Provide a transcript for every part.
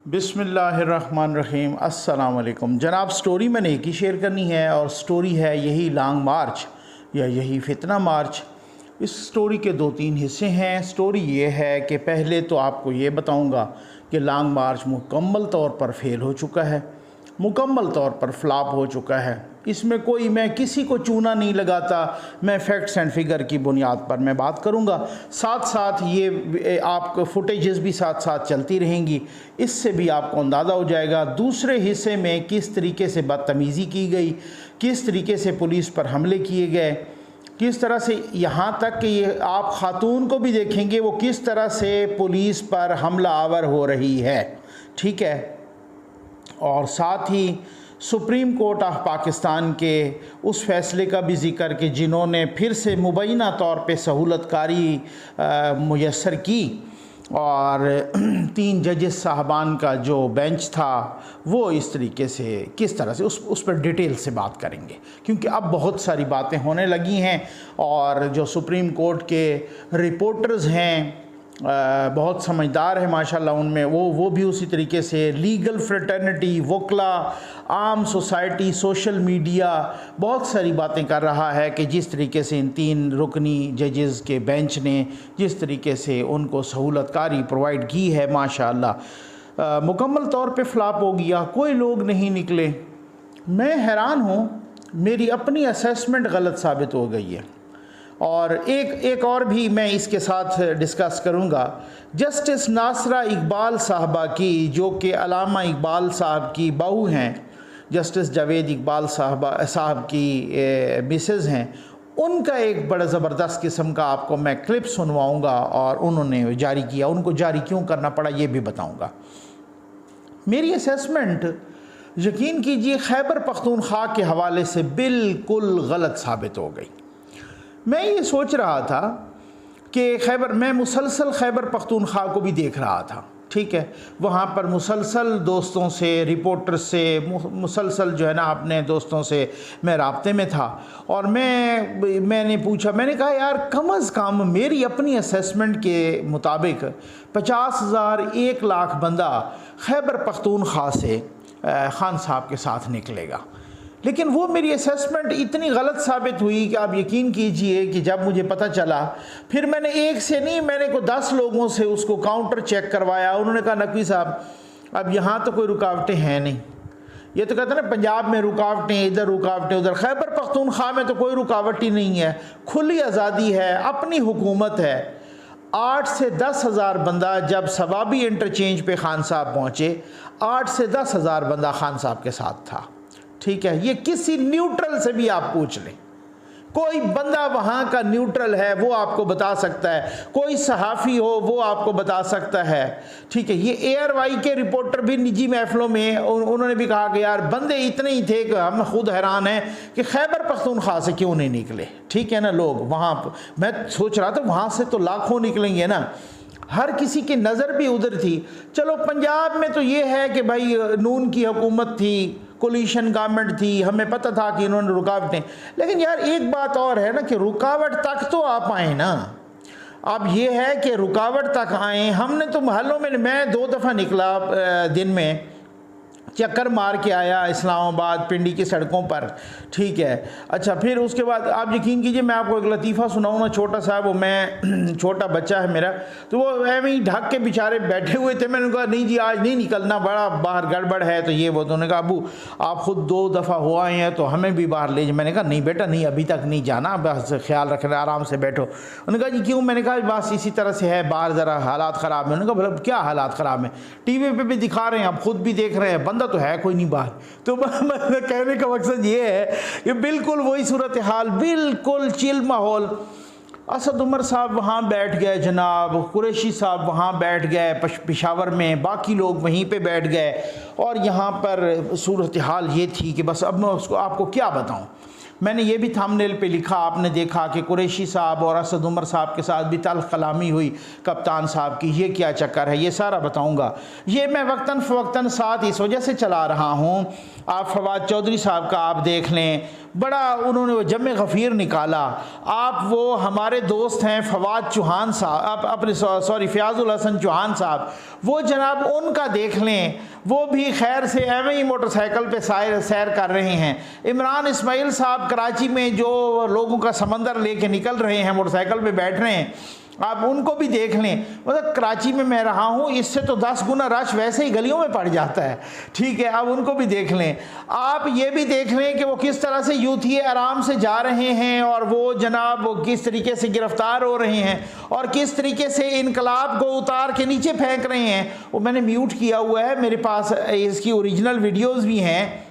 बिस्मिल्लाहिर्रहमानिर्रहीम। अस्सलाम वालेकुम जनाब। स्टोरी मैंने एक ही शेयर करनी है और स्टोरी है यही लॉन्ग मार्च या यही फितना मार्च। इस स्टोरी के दो तीन हिस्से हैं। स्टोरी ये है कि पहले तो आपको ये बताऊंगा कि लॉन्ग मार्च मुकम्मल तौर पर फेल हो चुका है, मुकम्मल तौर पर फ्लॉप हो चुका है। इसमें कोई मैं किसी को चूना नहीं लगाता, मैं फैक्ट्स एंड फिगर की बुनियाद पर मैं बात करूंगा। साथ साथ ये आपको फुटेजेस भी साथ साथ चलती रहेंगी, इससे भी आपको अंदाज़ा हो जाएगा दूसरे हिस्से में किस तरीके से बदतमीज़ी की गई, किस तरीके से पुलिस पर हमले किए गए, किस तरह से यहाँ तक कि ये आप ख़ातून को भी देखेंगे वो किस तरह से पुलिस पर हमला आवर हो रही है, ठीक है। और साथ ही सुप्रीम कोर्ट ऑफ पाकिस्तान के उस फैसले का भी ज़िक्र कि जिन्होंने फिर से मुबैना तौर पे सहूलतकारी मुयस्सर की और 3 जजेस साहबान का जो बेंच था वो इस तरीके से किस तरह से उस पर डिटेल से बात करेंगे, क्योंकि अब बहुत सारी बातें होने लगी हैं और जो सुप्रीम कोर्ट के रिपोर्टर्स हैं बहुत समझदार है माशाल्लाह, उनमें वो भी उसी तरीके से लीगल फ्रेटर्निटी, वकला, आम सोसाइटी, सोशल मीडिया बहुत सारी बातें कर रहा है कि जिस तरीके से इन 3 रुकनी जजेस के बेंच ने जिस तरीके से उनको सहूलतकारी प्रोवाइड की है माशाल्लाह मुकम्मल तौर पे फ्लॉप हो गया, कोई लोग नहीं निकले। मैं हैरान हूँ, मेरी अपनी असेसमेंट गलत साबित हो गई है। और एक और भी मैं इसके साथ डिस्कस करूंगा। जस्टिस नासरा इकबाल साहबा की, जो कि अलामा इकबाल साहब की बहू हैं, जस्टिस जावेद इकबाल साहब की मिसेस हैं, उनका एक बड़ा ज़बरदस्त किस्म का आपको मैं क्लिप सुनवाऊंगा और उन्होंने जारी किया, उनको जारी क्यों करना पड़ा ये भी बताऊंगा। मेरी असेसमेंट यकीन कीजिए खैबर पख्तूनख्वा के हवाले से बिल्कुल गलत साबित हो गई। मैं ये सोच रहा था कि मैं मुसलसल खैबर पख्तूनख्वा को भी देख रहा था, ठीक है। वहाँ पर मुसलसल दोस्तों से, रिपोर्टर से मुसलसल जो है ना अपने दोस्तों से मैं राब्ते में था और मैंने पूछा, मैंने कहा यार कम अज़ कम मेरी अपनी असेसमेंट के मुताबिक 50,000 1 लाख बंदा खैबर पख्तूनख्वा से खान साहब के साथ निकलेगा। लेकिन वो मेरी असेसमेंट इतनी गलत साबित हुई कि आप यकीन कीजिए कि जब मुझे पता चला, फिर मैंने एक से नहीं, मैंने को 10 लोगों से उसको काउंटर चेक करवाया। उन्होंने कहा नकवी साहब अब यहाँ तो कोई रुकावटें हैं नहीं। ये तो कहते हैं ना पंजाब में रुकावटें, इधर रुकावटें उधर, खैबर पख्तूनख्वा में तो कोई रुकावट ही नहीं है, खुली आज़ादी है, अपनी हुकूमत है। 8 से 10 हज़ार बंदा जब सवाबी इंटरचेंज पे खान साहब पहुँचे, 8 से 10 हज़ार बंदा खान साहब के साथ था, ठीक है। ये किसी न्यूट्रल से भी आप पूछ लें, कोई बंदा वहाँ का न्यूट्रल है वो आपको बता सकता है, कोई सहाफ़ी हो वो आपको बता सकता है, ठीक है। ये एयरवाई के रिपोर्टर भी निजी महफिलों में उन्होंने भी कहा कि यार बंदे इतने ही थे कि हम खुद हैरान हैं कि खैबर पख्तूनख्वा से क्यों नहीं निकले, ठीक है ना। लोग वहाँ, मैं सोच रहा था वहाँ से तो लाखों निकलेंगे ना, हर किसी की नज़र भी उधर थी। चलो पंजाब में तो ये है कि भाई नून की हुकूमत थी, कोलिशन गवर्नमेंट थी, हमें पता था कि इन्होंने रुकावटें, लेकिन यार एक बात और है ना कि रुकावट तक तो आप आए ना। अब ये है कि रुकावट तक आए, हमने तो महलों में, मैं 2 दफ़ा निकला दिन में, चक्कर मार के आया इस्लामाबाद पिंडी की सड़कों पर, ठीक है। अच्छा फिर उसके बाद आप यकीन कीजिए मैं आपको एक लतीफ़ा सुनाऊँ ना, छोटा सा, वो मैं छोटा बच्चा है मेरा, तो वो ऐਵੇਂ ही ढक के बेचारे बैठे हुए थे। मैंने कहा नहीं जी आज नहीं निकलना, बड़ा बाहर गड़बड़ है, तो ये वो। तो उन्होंने कहा अबू आप ख़ुद 2 दफ़ा हो आए हैं तो हमें भी बाहर ले जाए। मैंने कहा नहीं बेटा नहीं, अभी तक नहीं जाना, बस ख्याल रखना, आराम से बैठो। उन्होंने कहा जी क्यों? मैंने कहा बस इसी तरह से है, बाहर ज़रा हालात ख़राब है। उन्होंने कहा भला क्या हालात ख़राब हैं? TV पे भी दिखा रहे हैं, आप ख़ुद भी देख रहे हैं, बंदा तो है कोई नहीं बाहर। तो कहने का मकसद ये है कि बिल्कुल वही सूरत हाल, बिल्कुल चिल माहौल। असद उमर साहब वहाँ बैठ गए, जनाब कुरैशी साहब वहाँ बैठ गए पेशावर में, बाकी लोग वहीं पे बैठ गए और यहाँ पर सूरत हाल ये थी कि बस अब मैं उसको आपको क्या बताऊँ। मैंने ये भी थंबनेल पे लिखा, आपने देखा कि कुरैशी साहब और असद उमर साहब के साथ भी तल्ख कलामी हुई कप्तान साहब की, ये क्या चक्कर है, ये सारा बताऊंगा। ये मैं वक्तन फ़वक्तन साथ इस वजह से चला रहा हूँ, आप फवाद चौधरी साहब का आप देख लें, बड़ा उन्होंने वो जम गफ़ीर निकाला। आप वो हमारे दोस्त हैं फवाद चौहान साहब, अपने सॉरी फ़याज़ुल हसन चौहान साहब, वो जनाब उनका देख लें, वो भी खैर से एवं ही मोटरसाइकिल पे सैर कर रहे हैं। इमरान इस्माइल साहब कराची में जो लोगों का समंदर लेके निकल रहे हैं, मोटरसाइकिल पे बैठ रहे हैं, आप उनको भी देख लें। मतलब कराची में मैं रहा हूँ, इससे तो 10 गुना रश वैसे ही गलियों में पड़ जाता है, ठीक है, आप उनको भी देख लें। आप ये भी देख लें कि वो किस तरह से यूथी आराम से जा रहे हैं और वो जनाब वो किस तरीके से गिरफ्तार हो रहे हैं और किस तरीके से इनकलाब को उतार के नीचे फेंक रहे हैं। वो मैंने म्यूट किया हुआ है, मेरे पास इसकी ओरिजिनल वीडियोज़ भी हैं।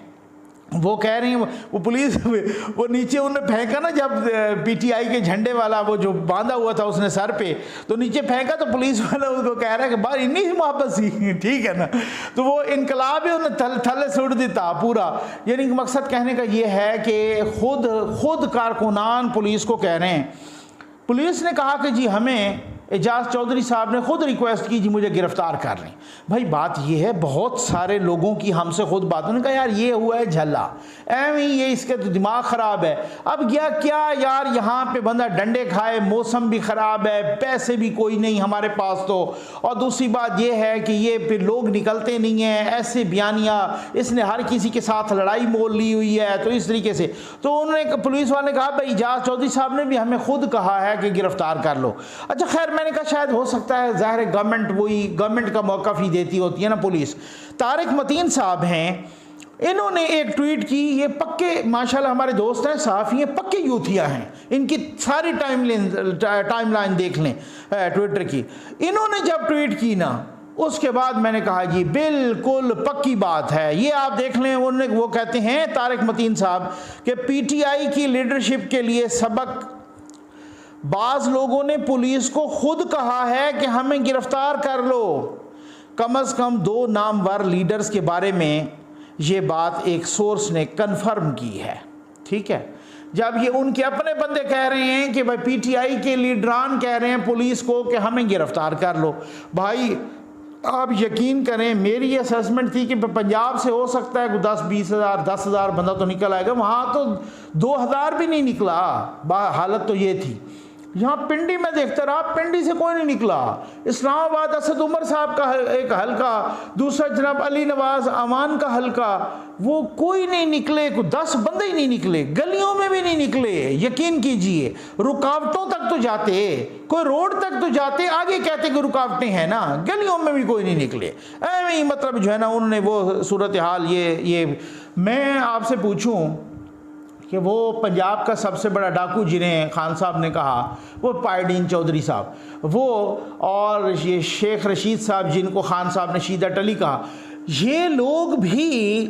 वो कह रही हैं वो पुलिस वो नीचे उन्होंने फेंका ना, जब पीटीआई के झंडे वाला वो जो बांधा हुआ था उसने सर पे, तो नीचे फेंका तो पुलिस वाला उसको कह रहा है कि बाहर इन्नी सी मोहब्बत सी, ठीक है ना। तो वो इनकलाब ही उन्हें थल्ले सुट देता पूरा। यानी कि मकसद कहने का ये है कि खुद कारकुनान पुलिस को कह रहे हैं। पुलिस ने कहा कि जी हमें एजाज चौधरी साहब ने खुद रिक्वेस्ट की जी मुझे गिरफ्तार कर लें। भाई बात ये है, बहुत सारे लोगों की हमसे खुद बात, उन्होंने कहा यार ये हुआ है झल्ला, एवं ही ये इसके तो दिमाग ख़राब है। अब क्या यार यहाँ पे बंदा डंडे खाए, मौसम भी ख़राब है, पैसे भी कोई नहीं हमारे पास तो, और दूसरी बात ये है कि ये फिर लोग निकलते नहीं हैं, ऐसे बयानियाँ, इसने हर किसी के साथ लड़ाई मोल ली हुई है, तो इस तरीके से। तो उन्होंने पुलिस वाले ने कहा भाई एजाज चौधरी साहब ने भी हमें खुद कहा है कि गिरफ्तार कर लो। अच्छा खैर, मैंने कहा शायद हो सकता है, ज़ाहिर है गवर्नमेंट का मौक़िफ़ ही देती होती है ना पुलिस। तारिक मतीन साहब हैं, इन्होंने एक ट्वीट की, ये पक्के माशाल्लाह हमारे दोस्त हैं, सहाफ़ी हैं, पक्के यूथिया हैं, इनकी सारी टाइमलाइन देख लें ट्विटर की। इन्होंने जब ट्वीट की ना, उसके बाद मैंने कहा जी बिल्कुल पक्की बात है, ये आप देख लें। वो कहते हैं तारिक मतीन साहब कि पीटीआई की लीडरशिप के लिए सबक, बाज़ लोगों ने पुलिस को खुद कहा है कि हमें गिरफ्तार कर लो। कम से कम 2 नामवर लीडर्स के बारे में ये बात एक सोर्स ने कन्फर्म की है, ठीक है। जब ये उनके अपने बंदे कह रहे हैं कि भाई पीटीआई के लीडरान कह रहे हैं पुलिस को कि हमें गिरफ्तार कर लो, भाई आप यकीन करें मेरी असेसमेंट थी कि पंजाब से हो सकता है 10-20 हज़ार 10,000 बंदा तो निकल आएगा, वहाँ तो 2,000 भी नहीं निकला। हालत तो ये थी। यहाँ पिंडी में देखता रहा, पिंडी से कोई नहीं निकला। इस्लामाबाद असद उमर साहब का एक हल्का, दूसरा जनाब अली नवाज अमान का हल्का, वो कोई नहीं निकले, 10 बंदे ही नहीं निकले, गलियों में भी नहीं निकले। यकीन कीजिए, रुकावटों तक तो जाते, कोई रोड तक तो जाते, आगे कहते कि रुकावटें हैं ना, गलियों में भी कोई नहीं निकले। ऐਵੇਂ ही मतलब जो है ना, उन्होंने वो सूरत हाल ये मैं आपसे पूछूं कि वो पंजाब का सबसे बड़ा डाकू जिन्हें खान साहब ने कहा, वो पायदीन चौधरी साहब, वो और ये शेख रशीद साहब जिनको खान साहब ने शीदत अली कहा, ये लोग भी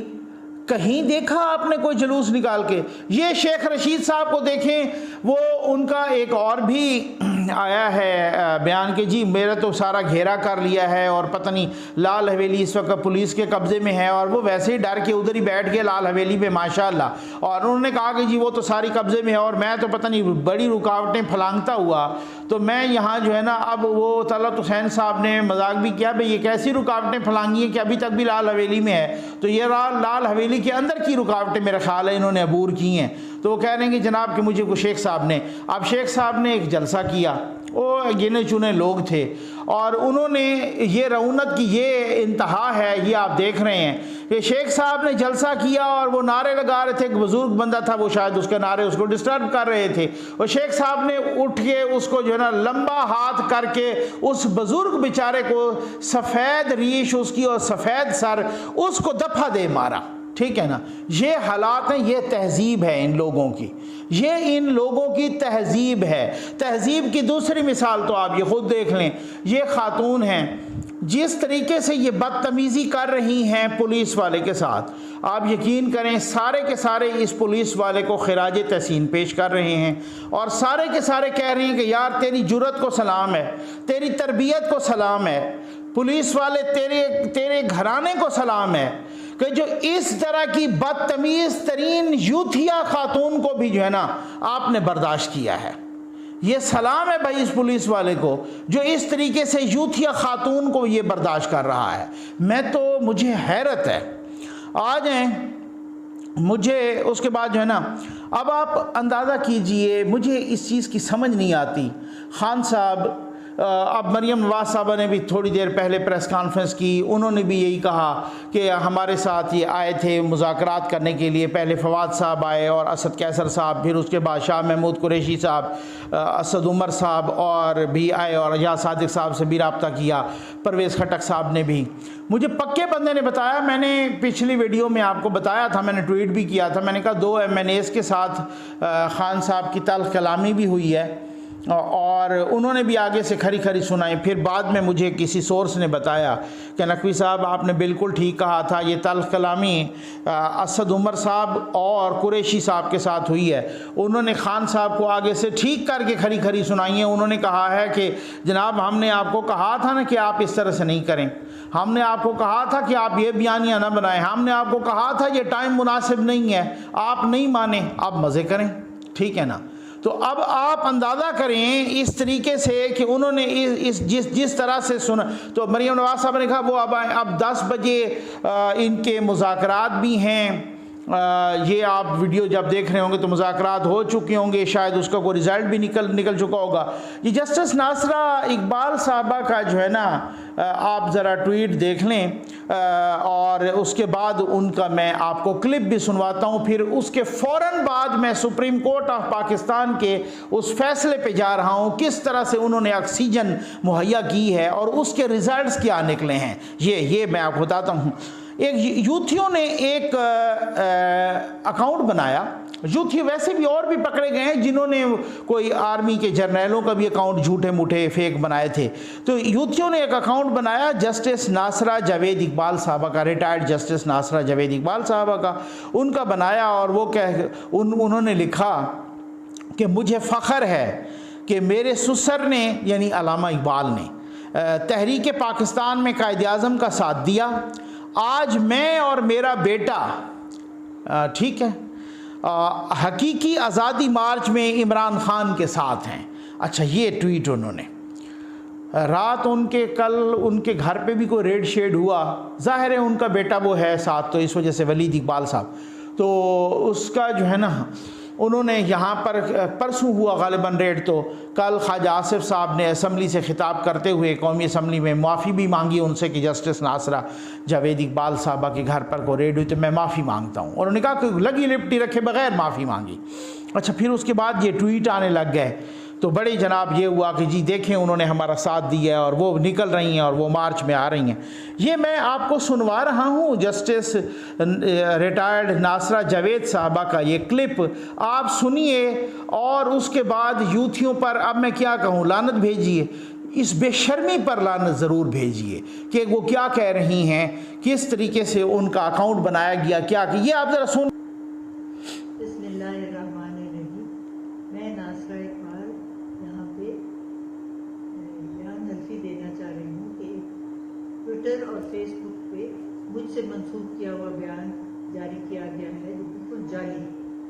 कहीं देखा आपने कोई जुलूस निकाल के? ये शेख रशीद साहब को देखें, वो उनका एक और भी आया है बयान के जी मेरा तो सारा घेरा कर लिया है और पता नहीं लाल हवेली इस वक्त पुलिस के कब्ज़े में है, और वो वैसे ही डर के उधर ही बैठ गए लाल हवेली पे माशाल्लाह। और उन्होंने कहा कि जी वो तो सारी कब्ज़े में है और मैं तो पता नहीं बड़ी रुकावटें फलांगता हुआ तो मैं यहाँ जो है ना। अब वो तलत हुसैन साहब ने मजाक भी किया, भाई ये कैसी रुकावटें फलांगी हैं कि अभी तक भी लाल हवेली में है, तो ये लाल हवेली के अंदर की रुकावटें मेरा ख्याल है इन्होंने अबूर की हैं। तो वो कह रहे हैं कि जनाब कि मुझे को शेख साहब ने, अब शेख साहब ने एक जलसा किया, वो गिने चुने लोग थे और उन्होंने ये रौनक की ये इंतहा है, ये आप देख रहे हैं कि शेख साहब ने जलसा किया और वो नारे लगा रहे थे। एक बुजुर्ग बंदा था, वो शायद उसके नारे उसको डिस्टर्ब कर रहे थे, और शेख साहब ने उठ के उसको जो है ना लंबा हाथ करके उस बुजुर्ग बेचारे को सफ़ेद रीश उसकी और सफ़ेद सर उसको दफा दे मारा, ठीक है ना। ये हालात हैं, ये तहजीब है इन लोगों की, ये इन लोगों की तहजीब है। तहजीब की दूसरी मिसाल तो आप ये खुद देख लें, ये खातून हैं जिस तरीके से ये बदतमीज़ी कर रही हैं पुलिस वाले के साथ, आप यकीन करें सारे के सारे इस पुलिस वाले को खिराज तहसीन पेश कर रहे हैं और सारे के सारे कह रहे हैं कि यार तेरी जुर्रत को सलाम है, तेरी तरबियत को सलाम है, पुलिस वाले तेरे घराने को सलाम है कि जो इस तरह की बदतमीज़ तरीन यूथिया खातून को भी जो है ना आपने बर्दाश्त किया है। ये सलाम है भाई इस पुलिस वाले को जो इस तरीके से यूथिया खातून को ये बर्दाश्त कर रहा है। मुझे हैरत है। आ जाएं, मुझे उसके बाद जो है ना, अब आप अंदाज़ा कीजिए, मुझे इस चीज़ की समझ नहीं आती। खान साहब, अब मरियम नवाज़ साहबा ने भी थोड़ी देर पहले प्रेस कॉन्फ्रेंस की, उन्होंने भी यही कहा कि हमारे साथ ये आए थे मुज़ाकरात करने के लिए। पहले फवाद साहब आए और असद कैसर साहब, फिर उसके बाद शाह महमूद कुरैशी साहब, असद उमर साहब और भी आए और या सादिक साहब से भी रब्ता किया, परवेज़ खटक साहब ने भी। मुझे पक्के बंदे ने बताया, मैंने पिछली वीडियो में आपको बताया था, मैंने ट्वीट भी किया था, मैंने कहा 2 MNAs के साथ खान साहब की तल्ख़ कलामी भी हुई है और उन्होंने भी आगे से खरी खरी सुनाई। फिर बाद में मुझे किसी सोर्स ने बताया कि नकवी साहब आपने बिल्कुल ठीक कहा था, ये तल्ख़ कलामी असद उमर साहब और कुरैशी साहब के साथ हुई है। उन्होंने खान साहब को आगे से ठीक करके खरी खरी सुनाई है। उन्होंने कहा है कि जनाब हमने आपको कहा था ना कि आप इस तरह से नहीं करें, हमने आपको कहा था कि आप ये बयानियाँ ना बनाएं, हमने आपको कहा था ये टाइम मुनासिब नहीं है, आप नहीं माने, आप मज़े करें, ठीक है ना। तो अब आप अंदाज़ा करें इस तरीके से कि उन्होंने जिस तरह से सुना। तो मरियम नवाज़ साहब ने कहा वो अब 10 बजे इनके मुज़ाकरात भी हैं। ये आप वीडियो जब देख रहे होंगे तो मुज़ाकरात हो चुके होंगे, शायद उसका कोई रिज़ल्ट भी निकल चुका होगा। ये जस्टिस नासरा इकबाल साहबा का जो है ना, आप ज़रा ट्वीट देख लें और उसके बाद उनका मैं आपको क्लिप भी सुनवाता हूँ। फिर उसके फ़ौरन बाद मैं सुप्रीम कोर्ट ऑफ पाकिस्तान के उस फैसले पे जा रहा हूँ, किस तरह से उन्होंने ऑक्सीजन मुहैया की है और उसके रिज़ल्ट्स क्या निकले हैं, ये मैं आपको बताता हूँ। एक यूथियों ने एक अकाउंट बनाया। यूथी वैसे भी और भी पकड़े गए हैं जिन्होंने कोई आर्मी के जर्नलों का भी अकाउंट झूठे मूठे फेक बनाए थे। तो यूथियों ने एक अकाउंट बनाया जस्टिस नासरा जावेद इकबाल साहबा का, रिटायर्ड जस्टिस नासरा जावेद इकबाल साहबा का उनका बनाया। और वो उन्होंने लिखा कि मुझे फ़ख्र है कि मेरे ससुर ने यानी अल्लामा इकबाल ने तहरीक पाकिस्तान में कायद-ए-आज़म का साथ दिया। आज मैं और मेरा बेटा, ठीक है, हकीकी आज़ादी मार्च में इमरान खान के साथ हैं। अच्छा, ये ट्वीट उन्होंने रात कल उनके घर पे भी कोई रेड शेड हुआ, ज़ाहिर है उनका बेटा वो है साथ, तो इस वजह से वलीद इकबाल साहब, तो उसका जो है ना उन्होंने यहाँ पर परसों हुआ गालिबन रेड, तो कल ख्वाजा आसिफ साहब ने असम्बली से ख़िताब करते हुए कौमी असम्बली में माफ़ी भी मांगी उनसे कि जस्टिस नासरा जावेद इकबाल साहबा के घर पर को रेड हुई तो मैं माफ़ी मांगता हूँ। और उन्होंने कहा कि लगी लिपटी रखे बगैर माफ़ी मांगी। अच्छा, फिर उसके बाद ये ट्वीट आने लग गए, तो बड़े जनाब ये हुआ कि जी देखें उन्होंने हमारा साथ दिया है और वो निकल रही हैं और वो मार्च में आ रही हैं। ये मैं आपको सुनवा रहा हूँ जस्टिस रिटायर्ड नासरा जावेद साहबा का ये क्लिप, आप सुनिए और उसके बाद यूथियों पर अब मैं क्या कहूँ, लानत भेजिए, इस बेशर्मी पर लानत ज़रूर भेजिए कि वो क्या कह रही हैं, किस तरीके से उनका अकाउंट बनाया गया, क्या कि ये आप ज़रा सुन। मैं नासरा इकबाल यहाँ पे बयान नज़ी देना चाह रही हूँ कि ट्विटर और फेसबुक पे मुझसे मंसूब किया हुआ बयान जारी किया गया है जो बिल्कुल जाली,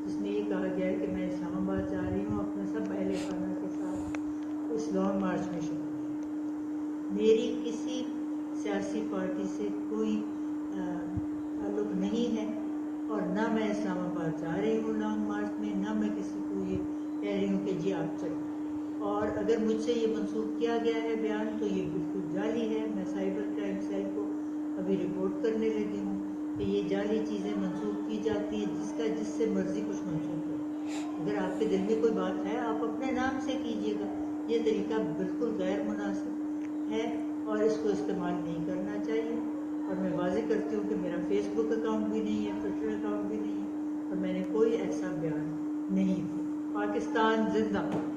जिसमें ये कहा गया है कि मैं इस्लामाबाद जा रही हूँ अपने सब अहले खाना के साथ इस लॉन्ग मार्च में शामिल। मेरी किसी सियासी पार्टी से कोई ताल्लुक़ नहीं है और ना मैं इस्लामाबाद जा रही हूँ लॉन्ग मार्च में, ना मैं किसी को ये कह रही हूँ कि जी आप चलें। और अगर मुझसे ये मंसूब किया गया है बयान तो ये बिल्कुल जाली है। मैं साइबर क्राइम सेल को अभी रिपोर्ट करने लगी हूँ कि ये जाली चीज़ें मंसूब की जाती है, जिससे मर्ज़ी कुछ मंसूब हो। अगर आपके दिल में कोई बात है आप अपने नाम से कीजिएगा, ये तरीका बिल्कुल गैर मुनासिब है और इसको इस्तेमाल नहीं करना चाहिए। और मैं वाज़ेह करती हूँ कि मेरा फेसबुक अकाउंट भी नहीं है, ट्विटर अकाउंट भी नहीं है और मैंने कोई ऐसा बयान नहीं दिया। पाकिस्तान जिंदाबाद।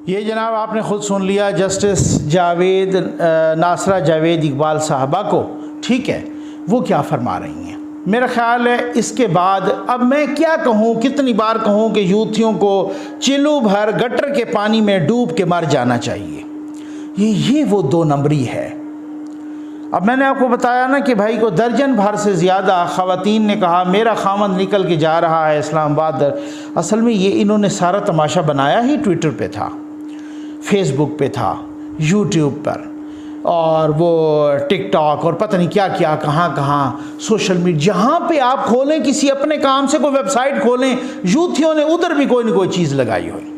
ये जनाब आपने ख़ुद सुन लिया जस्टिस जावेद नासरा जावेद इकबाल साहबा को, ठीक है, वो क्या फरमा रही हैं। मेरा ख़्याल है इसके बाद अब मैं क्या कहूँ, कितनी बार कहूँ कि यूथियों को चिल्लू भर गटर के पानी में डूब के मर जाना चाहिए। ये वो 2 नंबरी है। अब मैंने आपको बताया ना कि भाई को दर्जन भर से ज़्यादा ख़वातीन ने कहा मेरा खामन निकल के जा रहा है इस्लामाबाद। असल में ये इन्होंने सारा तमाशा बनाया ही ट्विटर पे था, फेसबुक पे था, यूट्यूब पर, और वो टिकटॉक और पता नहीं क्या क्या कहाँ कहाँ सोशल मीडिया, जहाँ पे आप खोलें किसी अपने काम से कोई वेबसाइट खोलें, यूथियों ने उधर भी कोई ना कोई चीज़ लगाई हुई।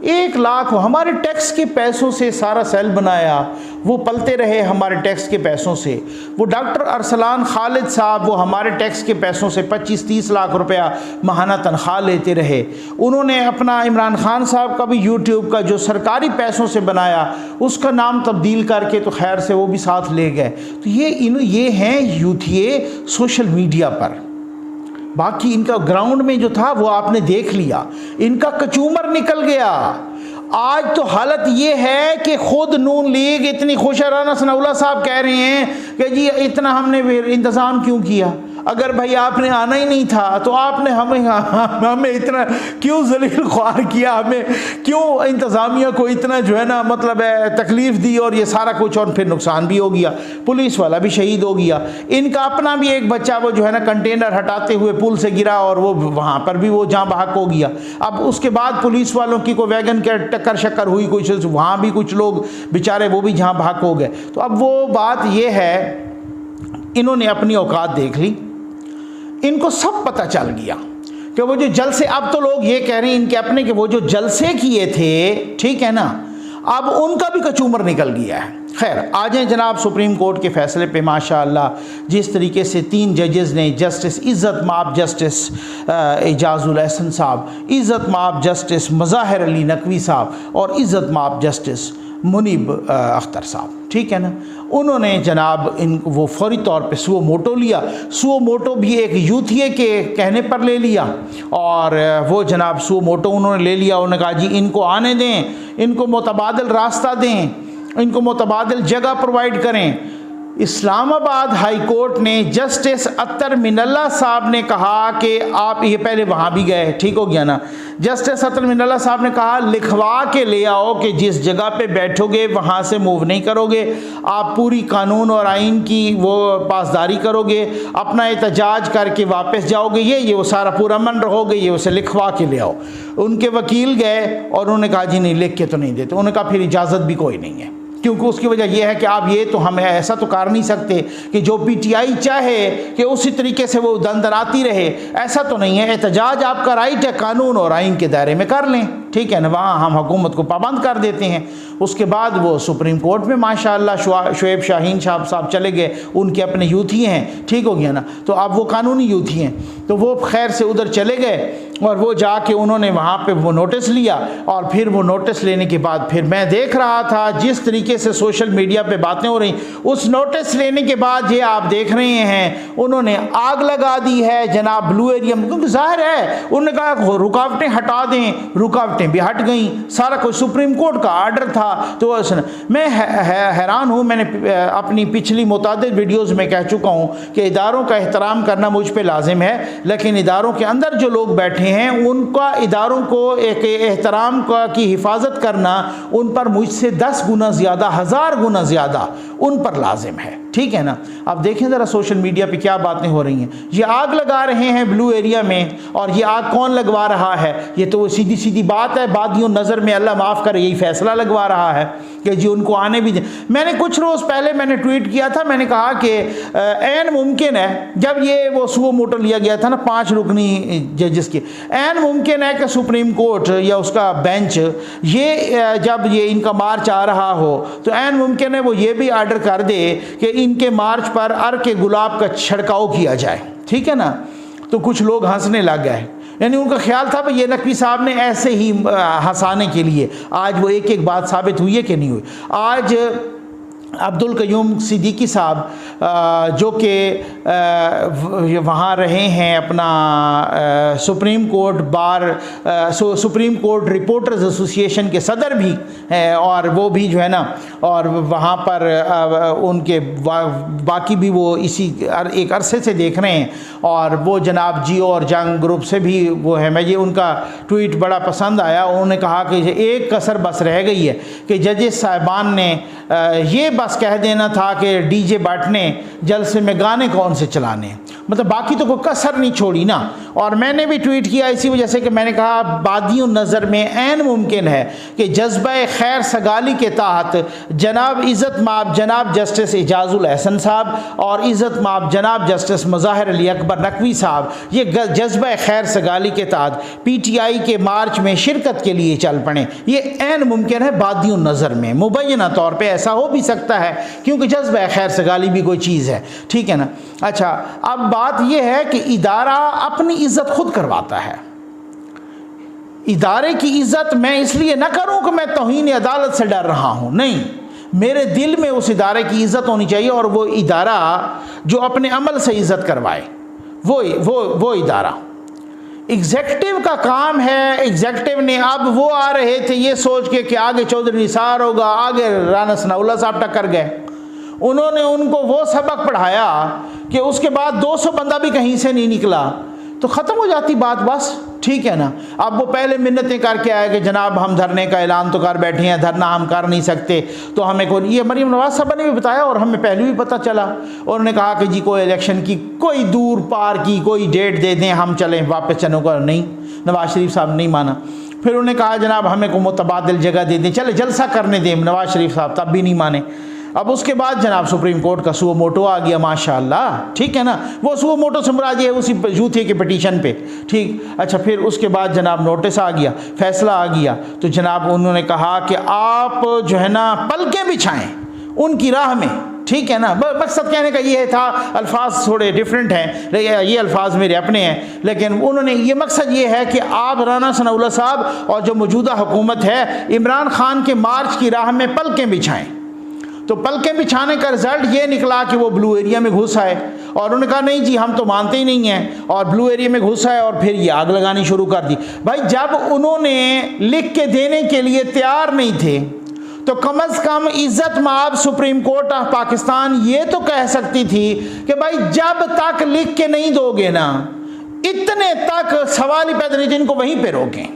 1 लाख हमारे टैक्स के पैसों से सारा सेल बनाया, वो पलते रहे हमारे टैक्स के पैसों से। वो डॉक्टर अरसलान खालिद साहब वो हमारे टैक्स के पैसों से 25-30 लाख रुपया माहाना तनख्वाह लेते रहे। उन्होंने अपना इमरान खान साहब का भी यूट्यूब का जो सरकारी पैसों से बनाया उसका नाम तब्दील करके तो खैर से वो भी साथ ले गए। तो ये हैं यूथिये सोशल मीडिया पर। बाकी इनका ग्राउंड में जो था वो आपने देख लिया, इनका कचूमर निकल गया। आज तो हालत ये है कि खुद नून लीग इतनी खुश है, राना सनाउल्लाह साहब कह रहे हैं कि जी इतना हमने इंतज़ाम क्यों किया, अगर भाई आपने आना ही नहीं था तो आपने हमें इतना क्यों जलील ख्वार किया, हमें क्यों इंतज़ामिया को इतना जो है ना मतलब तकलीफ़ दी, और ये सारा कुछ, और फिर नुकसान भी हो गया, पुलिस वाला भी शहीद हो गया। इनका अपना भी एक बच्चा वो जो है ना कंटेनर हटाते हुए पुल से गिरा और वो वहाँ पर भी वो जाँ बहक हो गया। अब उसके बाद पुलिस वालों की को वैगन के टक्कर शक्कर हुई, कुछ वहाँ भी कुछ लोग बेचारे वो भी जहाँ बहक हो गए। तो अब वो बात ये है, इन्होंने अपनी औकात देख ली, इनको सब पता चल गया कि वो जो जलसे, अब तो लोग ये कह रहे हैं इनके अपने कि वो जो जलसे किए थे, ठीक है ना, अब उनका भी कचूमर निकल गया है। खैर आ जाएं जनाब सुप्रीम कोर्ट के फैसले पे। माशाअल्लाह जिस तरीके से 3 जजेस ने, जस्टिस इज़्ज़त माब जस्टिस एजाजुल एहसन साहब, इज़्ज़त माब जस्टिस मज़ाहिर अली नकवी साहब और इज़्ज़त माब जस्टिस मुनीब अख्तर साहब, ठीक है ना, उन्होंने जनाब वो फौरी तौर पे सुओ मोटो लिया। सुओ मोटो भी एक यूथिये के कहने पर ले लिया, और वो जनाब सुओ मोटो उन्होंने ले लिया। उन्होंने कहा जी इनको आने दें, इनको मुतबादिल रास्ता दें, इनको मुतबादिल जगह प्रोवाइड करें। इस्लामाबाद हाई कोर्ट ने जस्टिस अत्तर मिनल्ला साहब ने कहा कि आप ये पहले वहाँ भी गए, ठीक हो गया ना, जस्टिस अत्तर मिनल्ला साहब ने कहा लिखवा के ले आओ कि जिस जगह पे बैठोगे वहाँ से मूव नहीं करोगे, आप पूरी कानून और आइन की वो पासदारी करोगे, अपना एहतजाज करके वापस जाओगे, ये वो सारा पूरा अमन रहोगे, ये उसे लिखवा के ले आओ। उनके वकील गए और उन्होंने कहा जी नहीं लिख के तो नहीं देते। उन्होंने कहा फिर इजाज़त भी कोई नहीं है, क्योंकि उसकी वजह यह है कि आप ये तो हमें ऐसा तो कर नहीं सकते कि जो पीटीआई चाहे कि उसी तरीके से वो दंदनाती रहे, ऐसा तो नहीं है। एहतजाज आपका राइट है, कानून और आइन के दायरे में कर लें, ठीक है ना, वहाँ हम हुकूमत को पाबंद कर देते हैं। उसके बाद वो सुप्रीम कोर्ट में माशाअल्लाह शुएब शाहीन साहब चले गए, उनके अपने यूथी हैं, ठीक हो गया ना, तो अब वो कानूनी यूथी हैं, तो वो खैर से उधर चले गए और वो जाके उन्होंने वहाँ पे वो नोटिस लिया। और फिर वो नोटिस लेने के बाद फिर मैं देख रहा था जिस तरीके से सोशल मीडिया पे बातें हो रही, उस नोटिस लेने के बाद ये आप देख रहे हैं उन्होंने आग लगा दी है जनाब ब्लू एरिया में, क्योंकि जाहिर है उन्होंने कहा रुकावटें हटा दें, रुकावटें भी हट गई, सारा कुछ सुप्रीम कोर्ट का आर्डर था। तो मैं हैरान हूँ, मैंने अपनी पिछली मुतादिद वीडियोज़ में कह चुका हूँ कि इदारों का एहतराम करना मुझ पर लाजिम है, लेकिन इदारों के अंदर जो लोग बैठे हैं उनका इदारों को एक एहतराम की हिफाजत करना उन पर मुझसे 10 गुना ज़्यादा, 1000 गुना ज़्यादा उन पर लाजिम है, ठीक है ना। अब देखें ज़रा सोशल मीडिया पे क्या बातें हो रही हैं। ये आग लगा रहे हैं ब्लू एरिया में, और ये आग कौन लगवा रहा है, ये तो सीधी सीधी बात है, बादियों नज़र में अल्लाह माफ़ करे यही फैसला लगवा रहा है कि जी उनको आने भी दें। मैंने कुछ रोज़ पहले मैंने ट्वीट किया था, मैंने कहा कि ऐन मुमकिन है, जब ये वो सुओ मोटो लिया गया था ना 5 रुकनी जजेस की, ऐन मुमकिन है कि सुप्रीम कोर्ट या उसका बेंच ये जब ये इनका मार्च आ रहा हो तो ऐन मुमकिन है वो ये भी आर्डर कर दे कि इनके मार्च पर अर्क गुलाब का छिड़काव किया जाए, ठीक है ना। तो कुछ लोग हंसने लग गए, यानी उनका ख्याल था भाई ये नकवी साहब ने ऐसे ही हंसाने के लिए। आज वो एक एक बात साबित हुई है कि नहीं हुई। आज अब्दुल कयूम सिद्दीकी साहब जो कि वहाँ रहे हैं अपना supreme court supreme court reporters association के सदर भी हैं, और वो भी जो है ना, और वहाँ पर उनके बाकी भी वो इसी एक अरसे से देख रहे हैं, और वो जनाब जियो और जंग ग्रुप से भी वो है। मुझे उनका ट्वीट बड़ा पसंद आया, उन्होंने कहा कि एक कसर बस रह गई है कि जजेस साहिबान ने ये बस कह देना था कि डीजे बांटने, जलसे में गाने कौन से चलाने, मतलब बाकी तो कोई कसर नहीं छोड़ी ना। और मैंने भी ट्वीट किया इसी वजह से कि मैंने कहा बादियों नज़र में ऐन मुमकिन है कि जज्बा खैर सगाली के तहत जनाब इज़्ज़त माब जनाब जस्टिस इजाज़ुल एहसन साहब और इज़्ज़त माब जनाब जस्टिस मुज़ाहिर अली अकबर नकवी साहब ये जज्बा खैर सगाली के तहत PTI के मार्च में शिरकत के लिए चल पड़े। ये ऐन मुमकिन है बादियों नज़र में, मुबैना तौर पे ऐसा हो भी सकता है क्योंकि जज्बा खैर सगाली भी कोई चीज़ है, ठीक है ना। अच्छा, अब बात यह है कि इदारा अपनी इज़्ज़त खुद करवाता है। इदारे की इज़्ज़त मैं इसलिए ना करूं कि मैं तौहीन अदालत से डर रहा हूं, नहीं, मेरे दिल में उस इदारे की इज़्ज़त होनी चाहिए और वो इदारा जो अपने अमल से इज़्ज़त करवाए, वो इदारा। एग्जेक्टिव का काम है, एग्जेक्टिव ने अब वो आ रहे थे ये सोच के कि आगे चौधरी निसार होगा, आगे राना सनाउल्लाह साहब टक्कर गए, उन्होंने उनको वो सबक पढ़ाया कि उसके बाद 200 बंदा भी कहीं से नहीं निकला तो ख़त्म हो जाती बात, बस, ठीक है ना। अब वो पहले मिन्नतें करके आए कि जनाब हम धरने का ऐलान तो कर बैठे हैं, धरना हम कर नहीं सकते, तो हमें कोई, ये मरीम नवाज साहब ने भी बताया और हमें पहले भी पता चला, और उन्होंने कहा कि जी कोई इलेक्शन की कोई दूर पार की कोई डेट दे दें, हम चलें वापस चलने को, नहीं, नवाज शरीफ साहब नहीं माना। फिर उन्होंने कहा जनाब हमें को मुतबादिल जगह दे दें, चले जलसा करने दें, नवाज शरीफ साहब तब भी नहीं माने। अब उसके बाद जनाब सुप्रीम कोर्ट का सुओ मोटो आ गया, माशाअल्लाह, ठीक है ना। वो सुओ मोटो से मुराद है उसी यूथे के पिटीशन पे, ठीक। अच्छा, फिर उसके बाद जनाब नोटिस आ गया, फैसला आ गया, तो जनाब उन्होंने कहा कि आप जो है ना पलकें बिछाएं उनकी राह में, ठीक है ना। मकसद कहने का ये था, अल्फाज थोड़े डिफरेंट हैं, ये अल्फाज मेरे अपने हैं, लेकिन उन्होंने ये मकसद ये है कि आप राना सनाउल्लाह साहब और जो मौजूदा हुकूमत है इमरान खान के मार्च की राह में पलकें बिछाएं। तो पलकें बिछाने का रिजल्ट ये निकला कि वो ब्लू एरिया में घुस आए, और उन्होंने कहा नहीं जी हम तो मानते ही नहीं हैं, और ब्लू एरिया में घुस आए और फिर ये आग लगानी शुरू कर दी। भाई जब उन्होंने लिख के देने के लिए तैयार नहीं थे तो कम अज़ कम इज़्ज़त माब सुप्रीम कोर्ट ऑफ पाकिस्तान ये तो कह सकती थी कि भाई जब तक लिख के नहीं दोगे ना, इतने तक सवाल ही पैदा नहीं, इनको वहीं पे रोकें।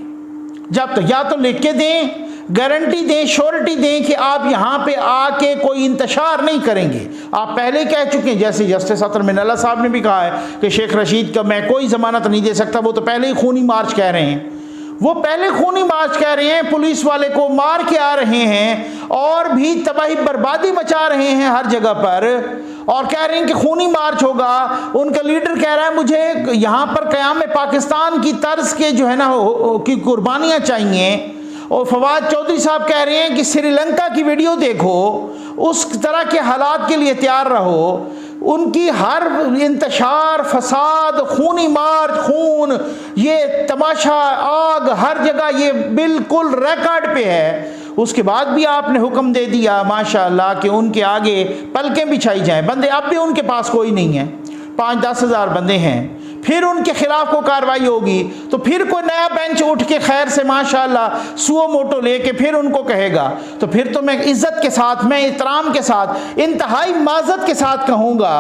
जब तक या तो लिख के दें, गारंटी दें, श्योरिटी दें कि आप यहाँ पे आके कोई इंतशार नहीं करेंगे। आप पहले कह चुके हैं, जैसे जस्टिस अतर मिनल्ला साहब ने भी कहा है कि शेख रशीद का मैं कोई ज़मानत नहीं दे सकता, वो तो पहले ही खूनी मार्च कह रहे हैं, वो पहले खूनी मार्च कह रहे हैं, पुलिस वाले को मार के आ रहे हैं और भी तबाही बर्बादी मचा रहे हैं हर जगह पर, और कह रहे हैं कि खूनी मार्च होगा। उनका लीडर कह रहा है मुझे यहाँ पर क़याम पाकिस्तान की तर्ज के जो है ना की कुर्बानियाँ चाहिए, और फवाद चौधरी साहब कह रहे हैं कि श्रीलंका की वीडियो देखो, उस तरह के हालात के लिए तैयार रहो। उनकी हर इंतशार, फसाद, खूनी मार्च, खून, ये तमाशा, आग, हर जगह ये बिल्कुल रिकॉर्ड पे है। उसके बाद भी आपने हुक्म दे दिया माशाअल्लाह कि उनके आगे पलकें बिछाई जाएं। बंदे अब भी उनके पास कोई नहीं है, 5-10 हज़ार बंदे हैं, फिर उनके खिलाफ को कार्रवाई होगी तो फिर कोई नया बेंच उठ के खैर से माशाअल्लाह सुओ मोटो लेके फिर उनको कहेगा, तो फिर तो मैं इज्जत के साथ, मैं एहतराम के साथ, इंतहाई माजत के साथ कहूँगा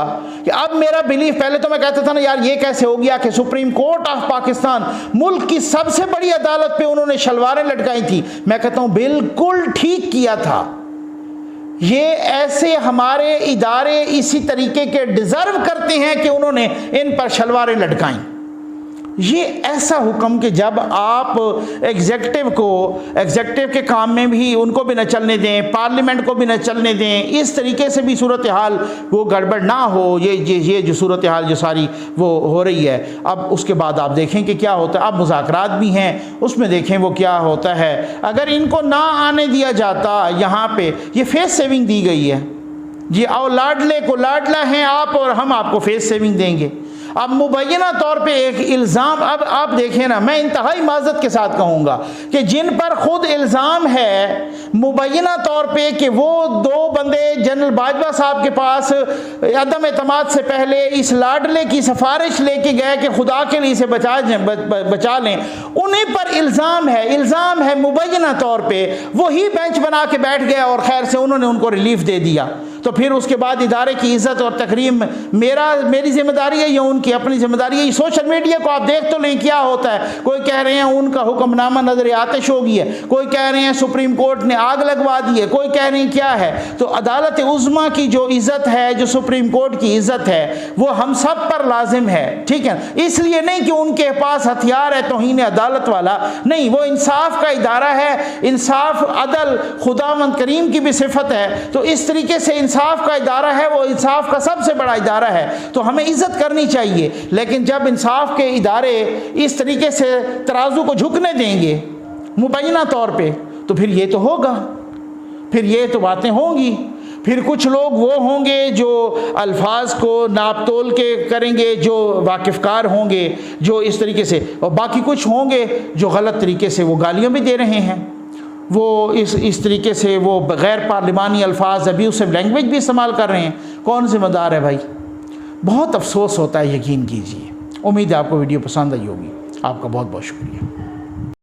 कि अब मेरा बिलीफ, पहले तो मैं कहता था ना यार ये कैसे हो गया कि सुप्रीम कोर्ट ऑफ पाकिस्तान, मुल्क की सबसे बड़ी अदालत पे उन्होंने शलवारें लटकाई थी। मैं कहता हूँ बिल्कुल ठीक किया था। ये ऐसे हमारे इदारे इसी तरीके के डिज़र्व करते हैं कि उन्होंने इन पर शलवारें लटकाई। ये ऐसा हुक्म कि जब आप एग्जेक्टिव के काम में भी उनको भी न चलने दें, पार्लियामेंट को भी न चलने दें, इस तरीके से भी सूरत हाल वो गड़बड़ ना हो, ये जो सूरत हाल जो सारी वो हो रही है। अब उसके बाद आप देखें कि क्या होता है। अब मुज़ाकरात भी हैं, उसमें देखें वो क्या होता है। अगर इनको ना आने दिया जाता, यहाँ पे ये फेस सेविंग दी गई है जी, आओ लाडले को लाडला हैं आप और हम आपको फेस सेविंग देंगे। अब मुबैना तौर पे एक इल्ज़ाम, अब आप देखें ना, मैं इंतहाई माज़त के साथ कहूँगा कि जिन पर ख़ुद इल्ज़ाम है मुबैना तौर पे कि वो 2 बंदे जनरल बाजवा साहब के पास अदम एतमाद से पहले इस लाडले की सिफारिश लेके गए कि खुदा के लिए इसे बचा लें, उन्हीं पर इल्ज़ाम है मुबैना तौर पे। वही बेंच बना के बैठ गया और खैर से उन्होंने उनको रिलीफ दे दिया। तो फिर उसके बाद इदारे की इज़्ज़त और तकरीम मेरी जिम्मेदारी है या उनकी अपनी जिम्मेदारी है? सोशल मीडिया को आप देख तो लें क्या होता है। कोई कह रहे हैं उनका हुक्मनामा नजर आतिश हो गई है, कोई कह रहे हैं सुप्रीम कोर्ट ने आग लगवा दी है, कोई कह रहे हैं क्या है। तो अदालत उज़्मा की जो इज़्ज़त है, जो सुप्रीम कोर्ट की इज़्ज़त है, वो हम सब पर लाजिम है, ठीक है। इसलिए नहीं कि उनके पास हथियार है तौहीन अदालत वाला, नहीं, वो इंसाफ का इदारा है। इंसाफ, अदल खुदावंद करीम की भी सिफत है। तो इस तरीके से इंसाफ का इदारा है, वो इंसाफ का सबसे बड़ा इदारा है, तो हमें इज़्ज़त करनी चाहिए। लेकिन जब इंसाफ के इदारे इस तरीके से तराजू को झुकने देंगे मुबैना तौर पे, तो फिर ये तो होगा, फिर ये तो बातें होंगी। फिर कुछ लोग वो होंगे जो अल्फाज को नाप तोल के करेंगे, जो वाकिफ़कार होंगे, जो इस तरीके से, और बाकी कुछ होंगे जो गलत तरीके से वो गालियाँ भी दे रहे हैं, वो इस तरीके से वो गैर पार्लिमानी अल्फाज, अब्यूसिव लैंग्वेज भी इस्तेमाल कर रहे हैं। कौन ज़िम्मेदार है भाई? बहुत अफसोस होता है, यकीन कीजिए। उम्मीद है आपको वीडियो पसंद आई होगी। आपका बहुत बहुत शुक्रिया।